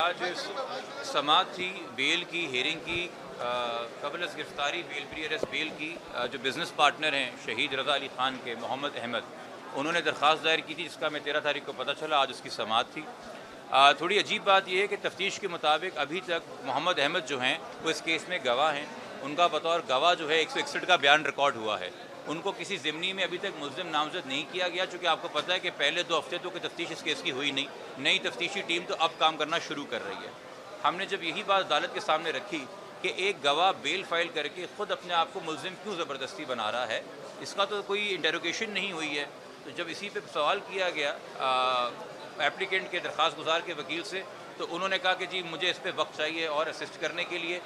आज समात थी बेल की हेयरिंग की कबल गिरफ्तारी बेल प्री अरेस्ट बेल की जो बिज़नेस पार्टनर हैं शहीद रज़ा अली ख़ान के मोहम्मद अहमद, उन्होंने दरख्वास्त दायर की थी जिसका मैं 13 तारीख को पता चला। आज उसकी समात थी। थोड़ी अजीब बात यह है कि तफ्तीश के मुताबिक अभी तक मोहम्मद अहमद जो हैं वो इस केस में गवाह हैं। उनका बतौर गवाह जो है 161 का बयान रिकॉर्ड हुआ है। उनको किसी ज़िमनी में अभी तक मुल्ज़िम नामज़द नहीं किया गया, चूँकि आपको पता है कि पहले 2 हफ्ते तो कोई तफ्तीश इस केस की हुई नहीं। नई तफ्तीशी टीम तो अब काम करना शुरू कर रही है। हमने जब यही बात अदालत के सामने रखी कि एक गवाह बेल फाइल करके ख़ुद अपने आप को मुल्ज़िम क्यों ज़बरदस्ती बना रहा है, इसका तो कोई इंटरोगेशन नहीं हुई है। तो जब इसी पे सवाल किया गया एप्लीकेंट के दरख्वास्त गुजार के वकील से, तो उन्होंने कहा कि जी मुझे इस पर वक्त चाहिए और असिस्ट करने के लिए,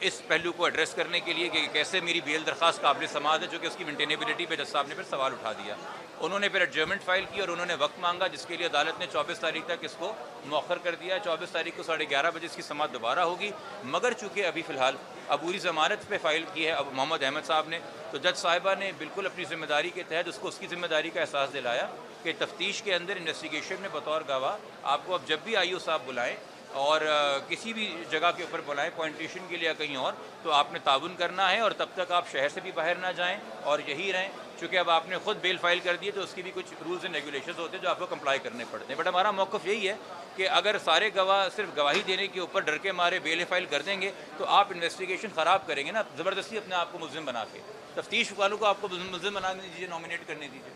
इस पहलू को एड्रेस करने के लिए कि कैसे मेरी बेल दरख्वास्त काबिल समाअत है, जो कि उसकी मेंटेनेबिलिटी पे जज साहब ने फिर सवाल उठा दिया। उन्होंने फिर एडजर्नमेंट फ़ाइल की और उन्होंने वक्त मांगा, जिसके लिए अदालत ने 24 तारीख तक इसको मौखर कर दिया है। 24 तारीख को 11:30 बजे इसकी समाअत दोबारा होगी। मगर चूँकि अभी फ़िलहाल अबूरी ज़मानत पे फ़ाइल की है अब मोहम्मद अहमद साहब ने, तो जज साहिबा ने बिल्कुल अपनी ज़िम्मेदारी के तहत उसको उसकी ज़िम्मेदारी का एहसास दिलाया कि तफ्तीश के अंदर इन्वेस्टिगेशन में बतौर गवाह आपको अब जब भी IO साहब बुलाएँ और किसी भी जगह के ऊपर बुलाएं पॉइंटेशन के लिए या कहीं और, तो आपने ताउन करना है और तब तक आप शहर से भी बाहर ना जाएं और यही रहें। चूँकि अब आपने ख़ुद बेल फाइल कर दी है तो उसकी भी कुछ रूल्स एंड रेगुलेशंस होते हैं जो आपको कंप्लाई करने पड़ते हैं। बट हमारा मौक़िफ़ यही है कि अगर सारे गवाह सिर्फ गवाही देने के ऊपर डर के मारे बेल फाइल कर देंगे तो आप इन्वेस्टिगेशन ख़राब करेंगे ना, ज़बरदस्ती अपने आप को मुल्ज़िम बना के। तफ्तीश वालों को आपको मुल्ज़िम बनाने दीजिए, नॉमिनेट करने दीजिए,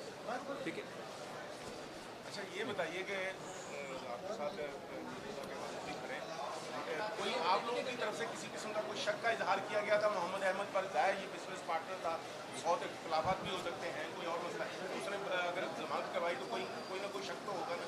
ठीक है। अच्छा ये बताइए कि आपके साथ कोई आप लोगों की तरफ से किसी किस्म का कोई शक का इजहार किया गया था मोहम्मद अहमद पर? जाहिर ये बिजनेस पार्टनर था, बहुत इख्तलाफात भी हो सकते हैं, कोई और मसला उसने अगर जमानत करवाई तो कोई ना कोई शक तो होगा ना।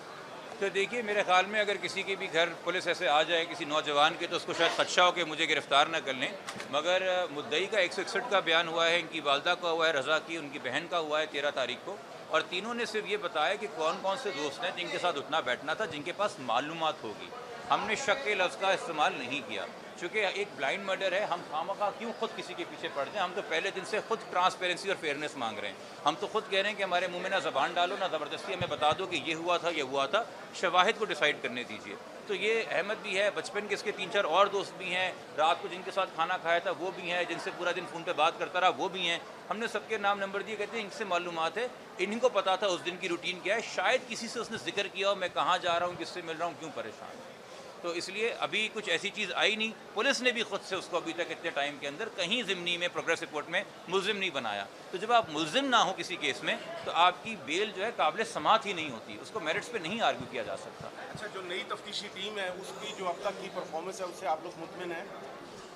तो देखिए मेरे ख्याल में अगर किसी के भी घर पुलिस ऐसे आ जाए किसी नौजवान के, तो उसको शायद खदशा हो कि मुझे गिरफ़्तार न कर लें। मगर मुद्दई का 161 का बयान हुआ है, इनकी वालदा का हुआ है, रज़ा की उनकी बहन का हुआ है 13 तारीख को, और तीनों ने सिर्फ ये बताया कि कौन कौन से दोस्त हैं जिनके साथ उठना बैठना था, जिनके पास मालूमात होगी। हमने शक के लफ्ज़ का इस्तेमाल नहीं किया, चूँकि एक ब्लाइंड मर्डर है। हम खामखा क्यों खुद किसी के पीछे पड़ जाएं? हम तो पहले दिन से खुद ट्रांसपेरेंसी और फेयरनेस मांग रहे हैं। हम तो खुद कह रहे हैं कि हमारे मुंह में ना ज़बान डालो, ना ज़बरदस्ती हमें बता दो कि ये हुआ था, ये हुआ था। शवाहिद को डिसाइड करने दीजिए। तो ये अहमद भी है, बचपन के इसके 3-4 और दोस्त भी हैं, रात को जिनके साथ खाना खाया था वो भी हैं, जिनसे पूरा दिन फ़ोन पे बात करता रहा वो भी हैं। हमने सबके नाम नंबर दिए, कहते हैं इनसे मालूमात है, इन्हीं को पता था उस दिन की रूटीन क्या है। शायद किसी से उसने जिक्र किया हो मैं कहाँ जा रहा हूँ, किससे मिल रहा हूँ, क्यों परेशान है। तो इसलिए अभी कुछ ऐसी चीज़ आई नहीं। पुलिस ने भी खुद से उसको अभी तक इतने टाइम के अंदर कहीं ज़िमनी में प्रोग्रेस रिपोर्ट में मुल्ज़िम नहीं बनाया। तो जब आप मुल्ज़िम ना हो किसी केस में तो आपकी बेल जो है काबिल समाअत ही नहीं होती, उसको मेरिट्स पे नहीं आर्ग्यू किया जा सकता। अच्छा, जो नई तफ्तीशी टीम है उसकी जो अब तक की परफॉर्मेंस है उससे आप लोग मुतमिन हैं?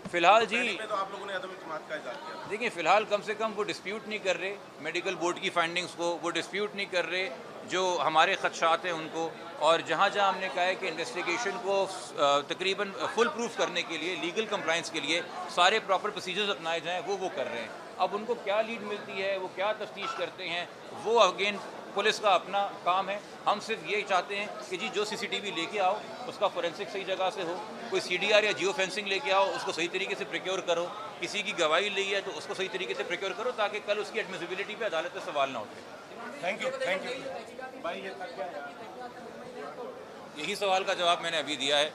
फ़िलहाल जी तो आप लोगों ने अदम इत्मीनान का इज़हार किया। देखिए फ़िलहाल कम से कम वो डिस्प्यूट नहीं कर रहे मेडिकल बोर्ड की फाइंडिंग्स को, वो डिस्प्यूट नहीं कर रहे जो हमारे खदशात हैं उनको, और जहाँ जहाँ हमने कहा है कि इन्वेस्टिगेशन को तकरीबन फुल प्रूफ करने के लिए, लीगल कंप्लाइंस के लिए सारे प्रॉपर प्रोसीजर्स अपनाए जाएँ, वो कर रहे हैं। अब उनको क्या लीड मिलती है, वो क्या तफ्तीश करते हैं, वो अगेन पुलिस का अपना काम है। हम सिर्फ ये चाहते हैं कि जी जो CCTV लेके आओ उसका फोरेंसिक सही जगह से हो, कोई CDR या जियो फेंसिंग लेके आओ उसको सही तरीके से प्रिक्योर करो, किसी की गवाही ली है तो उसको सही तरीके से प्रिक्योर करो ताकि कल उसकी एडमिसिबिलिटी पे अदालत में सवाल ना उठे। थैंक यू भाई। ये था क्या यही सवाल का जवाब मैंने अभी दिया है।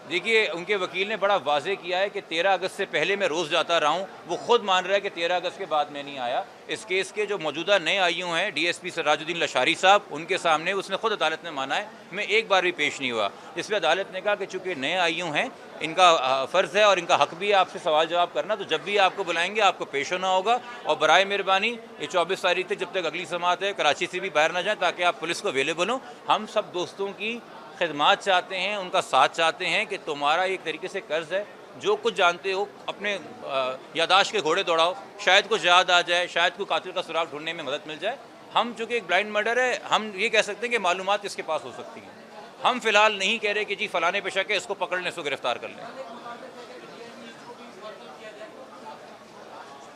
देखिए उनके वकील ने बड़ा वाज़ेह किया है कि 13 अगस्त से पहले मैं रोज़ जाता रहा हूँ। वो खुद मान रहा है कि 13 अगस्त के बाद मैं नहीं आया। इस केस के जो मौजूदा नए IO हैं DSP सराजुद्दीन लशारी साहब, उनके सामने उसने खुद अदालत में माना है मैं एक बार भी पेश नहीं हुआ। इस पर अदालत ने कहा कि चूँकि नए IO हैं इनका फ़र्ज़ है और इनका हक़ भी है आपसे सवाल जवाब करना, तो जब भी आपको बुलाएंगे आपको पेश होना होगा। और बराए मेहरबानी ये 24 तारीख तक जब तक अगली समाअत है कराची से भी बाहर ना जाएँ ताकि आप पुलिस को अवेलेबल हो। हम सब दोस्तों की खिदमत चाहते हैं, उनका साथ चाहते हैं कि तुम्हारा एक तरीके से कर्ज़ है, जो कुछ जानते हो अपने यादाश्त के घोड़े दौड़ाओ, शायद कुछ याद आ जाए, शायद कोई कातिल का सुराग ढूंढने में मदद मिल जाए। हम चूँकि एक ब्लाइंड मर्डर है, हम ये कह सकते हैं कि मालूमात किसके पास हो सकती हैं। हम फ़िलहाल नहीं कह रहे कि जी फ़लाने पे शक है इसको पकड़ लें, इसको गिरफ़्तार कर लें।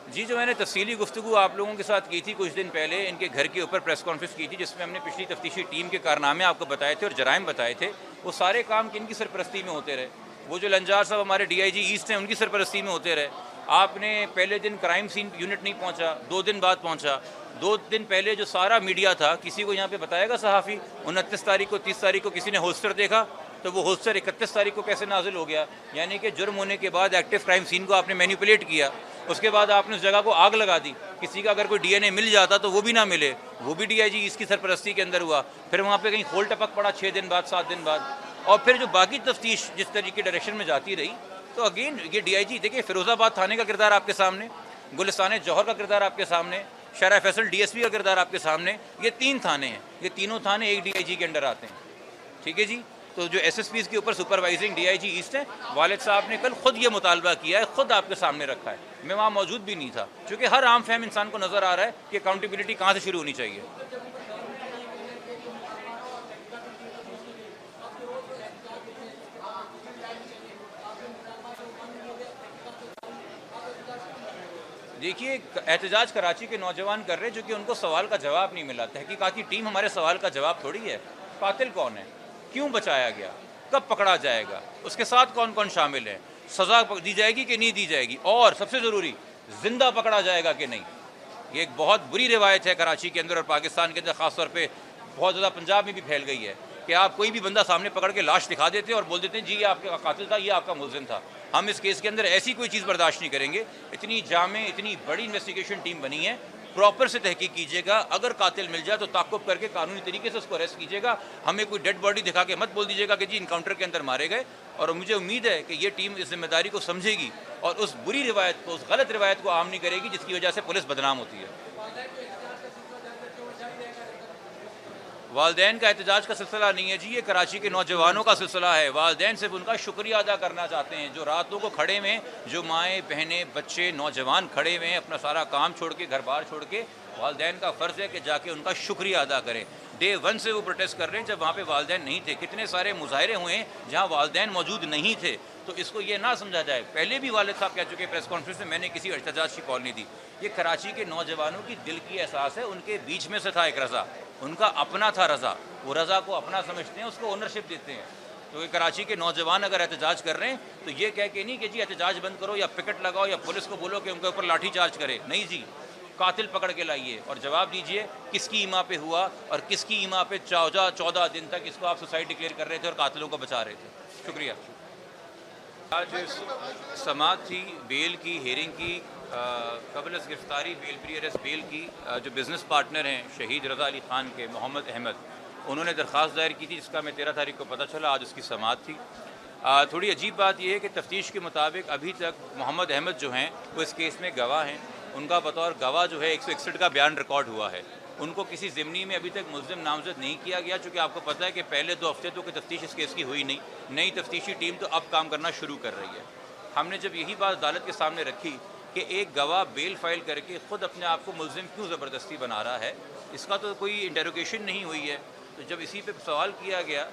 जी जो मैंने तफ़सीली गुफ्तगू आप लोगों के साथ की थी कुछ दिन पहले, इनके घर के ऊपर प्रेस कॉन्फ्रेंस की थी जिसमें हमने पिछली तफ्तीशी टीम के कारनामे आपको बताए थे और जराइम बताए थे। वो सारे काम किन की सरपरस्ती में होते रहे? वो जो लंजार साहब हमारे DIG ईस्ट हैं उनकी सरपरस्ती में होते रहे। आपने पहले दिन क्राइम सीन यूनिट नहीं पहुंचा, 2 दिन बाद पहुंचा। 2 दिन पहले जो सारा मीडिया था, किसी को यहाँ पे बताएगा सहाफ़ी 29 तारीख को 30 तारीख को किसी ने होस्टर देखा, तो वो होस्टर 31 तारीख को कैसे नाजिल हो गया? यानी कि जुर्म होने के बाद एक्टिव क्राइम सीन को आपने मैनिपुलेट किया, उसके बाद आपने उस जगह को आग लगा दी। किसी का अगर कोई डीएनए मिल जाता तो वो भी ना मिले, वो भी डीआईजी इसकी सरपरस्ती के अंदर हुआ। फिर वहाँ पे कहीं खोल टपक पड़ा 6 दिन बाद, 7 दिन बाद, और फिर जो बाकी तफ्तीश जिस तरीके डायरेक्शन में जाती रही, तो अगेन ये डीआईजी देखिए, फिरोज़ाबाद थाने का किरदार आपके सामने, गुलिस्तान जौहर का किरदार आपके सामने, शहर फैसल डीएसपी का किरदार आपके सामने। ये 3 थाने हैं, ये तीनों थाने एक डीआईजी के अंडर आते हैं, ठीक है जी। तो जो एसएसपीज़ के ऊपर सुपरवाइजिंग डीआईजी ईस्ट है, वालिद साहब ने कल खुद ये मुतालबा किया है, खुद आपके सामने रखा है। मैं वहाँ मौजूद भी नहीं था, क्योंकि हर आम फहम इंसान को नज़र आ रहा है कि अकाउंटेबिलिटी कहाँ से शुरू होनी चाहिए। देखिए, एहतजाज कराची के नौजवान कर रहे हैं क्योंकि उनको सवाल का जवाब नहीं मिला। तहकीकाती टीम हमारे सवाल का जवाब थोड़ी है। कातिल कौन है, क्यों बचाया गया, कब पकड़ा जाएगा, उसके साथ कौन कौन शामिल है, सज़ा दी जाएगी कि नहीं दी जाएगी, और सबसे ज़रूरी जिंदा पकड़ा जाएगा कि नहीं। ये एक बहुत बुरी रिवायत है कराची के अंदर और पाकिस्तान के अंदर, ख़ासतौर पर बहुत ज़्यादा पंजाब में भी फैल गई है कि आप कोई भी बंदा सामने पकड़ के लाश दिखा देते हैं और बोल देते हैं जी ये आपका कातिल था, ये आपका मुलजिम था। हम इस केस के अंदर ऐसी कोई चीज़ बर्दाश्त नहीं करेंगे। इतनी जामे, इतनी बड़ी इन्वेस्टिगेशन टीम बनी है, प्रॉपर से तहकीक कीजिएगा। अगर कातिल मिल जाए तो ताक़ुब करके कानूनी तरीके से उसको अरेस्ट कीजिएगा। हमें कोई डेड बॉडी दिखा के मत बोल दीजिएगा कि जी इनकाउंटर के अंदर मारे गए। और मुझे उम्मीद है कि ये टीम इस जिम्मेदारी को समझेगी और उस बुरी रिवायत को, उस गलत रिवायत को आम नहीं करेगी जिसकी वजह से पुलिस बदनाम होती है। वालदैन का एहतजाज का सिलसिला नहीं है जी, ये कराची के नौजवानों का सिलसिला है। वालदैन सिर्फ उनका शुक्रिया अदा करना चाहते हैं जो रातों को खड़े में, जो माएँ बहनें बच्चे नौजवान खड़े हुए हैं अपना सारा काम छोड़ के, घर बार छोड़ के। वालदैन का फ़र्ज़ है कि जाके उनका शुक्रिया अदा करें। डे 1 से वो प्रोटेस्ट कर रहे हैं जब वहाँ पे वालदैन नहीं थे। कितने सारे मुजाहरे हुए हैं जहाँ वालदैन मौजूद नहीं थे। तो इसको ये ना समझा जाए, पहले भी वालिद साहब कह चुके प्रेस कॉन्फ्रेंस में, मैंने किसी एहतजाज की कॉल नहीं दी। ये कराची के नौजवानों की दिल की एहसास है, उनके बीच में से था एक रज़ा, उनका अपना था रज़ा, वो रज़ा को अपना समझते हैं, उसको ओनरशिप देते हैं। तो ये कराची के नौजवान अगर एहतजाज कर रहे हैं तो ये कह के नहीं कि जी एहतजाज बंद करो या पिकेट लगाओ या पुलिस को बोलो कि उनके ऊपर लाठी चार्ज करे। नहीं जी, कातिल पकड़ के लाइए और जवाब दीजिए किसकी ईमा पे हुआ और किसकी ईमा पे 14 दिन तक इसको आप सुसाइड डिक्लेयर कर रहे थे और कातिलों को बचा रहे थे। शुक्रिया। आज समाअत थी बेल की, हेयरिंग की, कबल गिरफ्तारी बेल प्री अरेस्ट बेल की। जो बिज़नेस पार्टनर हैं शहीद रज़ा अली ख़ान के, मोहम्मद अहमद, उन्होंने दरख्वास्त दायर की थी जिसका मैं 13 तारीख को पता चला। आज उसकी समाअत थी। थोड़ी अजीब बात यह है कि तफ्तीश के मुताबिक अभी तक मोहम्मद अहमद जो हैं वो इस केस में गवाह हैं। उनका बतौर गवाह जो है 161 का बयान रिकॉर्ड हुआ है। उनको किसी ज़िमनी में अभी तक मुल्ज़िम नामज़द नहीं किया गया, चूँकि आपको पता है कि पहले 2 हफ्ते तो कोई तफ्तीश इस केस की हुई नहीं। नई तफ्तीशी टीम तो अब काम करना शुरू कर रही है। हमने जब यही बात अदालत के सामने रखी कि एक गवाह बेल फाइल करके ख़ुद अपने आप को मुल्ज़िम क्यों ज़बरदस्ती बना रहा है, इसका तो कोई इंटेरोगेशन नहीं हुई है। तो जब इसी पे सवाल किया गया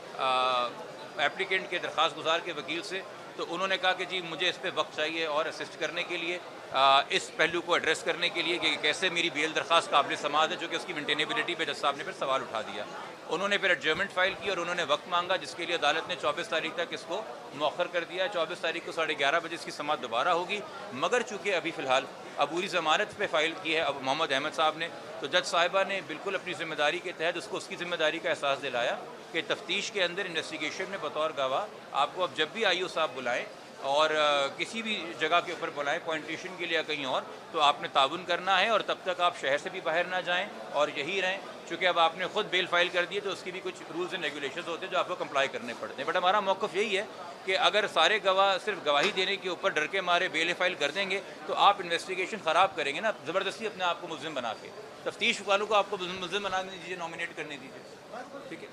एप्लीकेंट के दरख्वास्त गुजार के वकील से, तो उन्होंने कहा कि जी मुझे इस पर वक्त चाहिए और असिस्ट करने के लिए, इस पहलू को एड्रेस करने के लिए कि कैसे मेरी बेल दरख्वास्त काबिल समाअत है, जो कि उसकी मेंटेनेबिलिटी पे जज साहब ने फिर सवाल उठा दिया। उन्होंने फिर एडजर्नमेंट फाइल की और उन्होंने वक्त मांगा, जिसके लिए अदालत ने 24 तारीख तक इसको मौखर कर दिया। 24 तारीख को 11:30 बजे इसकी समाअत दोबारा होगी। मगर चूँकि अभी फ़िलहाल अबूरी ज़मानत पे फ़ाइल की है अब मोहम्मद अहमद साहब ने, तो जज साहिबा ने बिल्कुल अपनी ज़िम्मेदारी के तहत उसको उसकी ज़िम्मेदारी का एहसास दिलाया कि तफ्तीश के अंदर, इन्वेस्टिगेशन में बतौर गवाह आपको अब जब भी आईओ साहब बुलाएँ और किसी भी जगह के ऊपर बुलाएं पॉइंटेशन के लिए या कहीं और, तो आपने ताउन करना है और तब तक आप शहर से भी बाहर ना जाएं और यही रहें। चूँकि अब आपने खुद बेल फाइल कर दी है तो उसकी भी कुछ रूल्स एंड रेगुलेशंस होते हैं जो आपको कंप्लाई करने पड़ते हैं। बट हमारा मौक़िफ़ यही है कि अगर सारे गवाह सिर्फ गवाही देने के ऊपर डर के मारे बेल फाइल कर देंगे तो आप इन्वेस्टिगेशन ख़राब करेंगे ना, ज़बरदस्ती अपने आप को मुल्ज़िम बना के। तफ्तीश वालों को आपको मुल्ज़िम बना दीजिए, नॉमिनेट करने दीजिए, ठीक है।